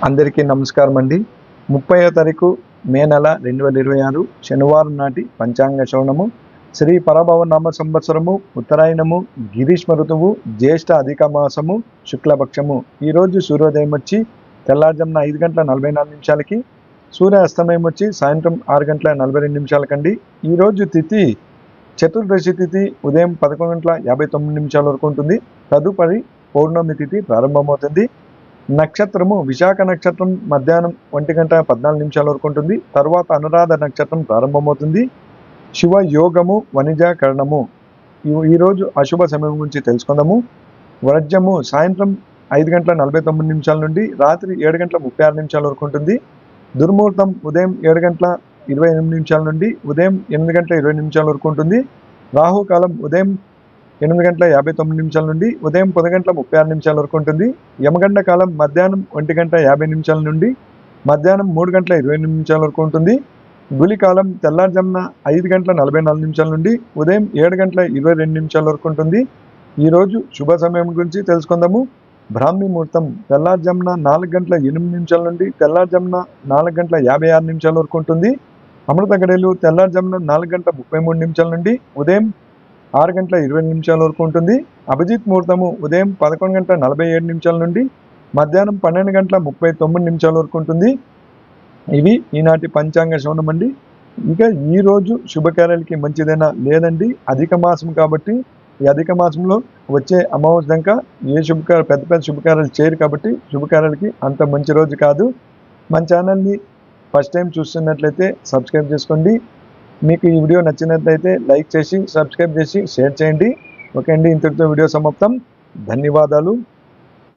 అందరికీ నమస్కారం అండి. 30వ తారీఖు మే నెల 2026 శనివారం నాటి పంచాంగ శ్రవణము. శ్రీ పరభవనామ సంవత్సరము ఉత్తరాయణము గిరీష్మ ఋతువు జ్యేష్ఠ అధిక మాసము శుక్లపక్షము. ఈరోజు సూర్యోదయం వచ్చి తెల్లారుజామున 5 గంటల 44 నిమిషాలకి, సూర్య అస్తమయం వచ్చి సాయంత్రం 6 గంటల 42 నిమిషాలకండి. ఈరోజు తిథి చతుర్దశి తిథి ఉదయం 11 గంటల 59 నిమిషాల వరకు ఉంటుంది. తదుపరి పౌర్ణమి తిథి ప్రారంభమవుతుంది. నక్షత్రము విశాఖ నక్షత్రం మధ్యాహ్నం 1 గంట 14 నిమిషాల వరకు ఉంటుంది. తర్వాత అనురాధ నక్షత్రం ప్రారంభమవుతుంది. శివ యోగము వనిజ కరణము. ఈరోజు అశుభ సమయం గురించి తెలుసుకుందాము. వర్జము సాయంత్రం 5 గంటల 49 నిమిషాల నుండి రాత్రి 7 గంటల 36 నిమిషాల వరకు ఉంటుంది. దుర్ముహూర్తం ఉదయం 7 గంటల 28 నిమిషాల నుండి ఉదయం 8 గంటల 20 నిమిషాల వరకు ఉంటుంది. రాహుకాలం ఉదయం 8 గంటల 59 నిమిషాల నుండి ఉదయం 10 గంటల 36 నిమిషాల వరకు ఉంటుంది. యమగండ కాలం మధ్యాహ్నం 1 గంట 50 నిమిషాల నుండి మధ్యాహ్నం 3 గంటల 20 నిమిషాల వరకు ఉంటుంది. గులి కాలం తెల్లారుజామున 5 గంటల 44 నిమిషాల నుండి ఉదయం 7 గంటల 22 నిమిషాల వరకు ఉంటుంది. ఈరోజు శుభ సమయం గురించి తెలుసుకుందాము. బ్రాహ్మీ ముహూర్తం తెల్లారుజామున 4 గంటల 8 నిమిషాల నుండి తెల్లారుజామున 4 గంటల 56 నిమిషాల వరకు ఉంటుంది. అమృత గడియలు తెల్లారుజామున 4 గంటల 33 నిమిషాల నుండి ఉదయం 6 గంటల 20 నిమిషాల వరకు ఉంటుంది. అభిజిత్ ముహూర్తము ఉదయం 11 గంటల 47 నిమిషాల నుండి మధ్యాహ్నం 12 గంటల 39 నిమిషాల వరకు ఉంటుంది. ఇవి ఈనాటి పంచాంగ శ్రవణం అండి. ఇక ఈరోజు శుభకార్యాలకి మంచిదైనా లేదండి. అధిక మాసం కాబట్టి ఈ అధిక మాసంలో వచ్చే అమావాస్య దాకా పెద్ద పెద్ద శుభకార్యాలు చేయరు కాబట్టి శుభకార్యాలకి అంత మంచి రోజు కాదు. మన ఛానల్ని ఫస్ట్ టైం చూస్తున్నట్లయితే సబ్స్క్రైబ్ చేసుకోండి. మీకు ఈ వీడియో నచ్చినట్లయితే లైక్ చేసి సబ్స్క్రైబ్ చేసి షేర్ చేయండి. ఓకే అండి, ఇంతటితో వీడియో సమాప్తం. ధన్యవాదాలు.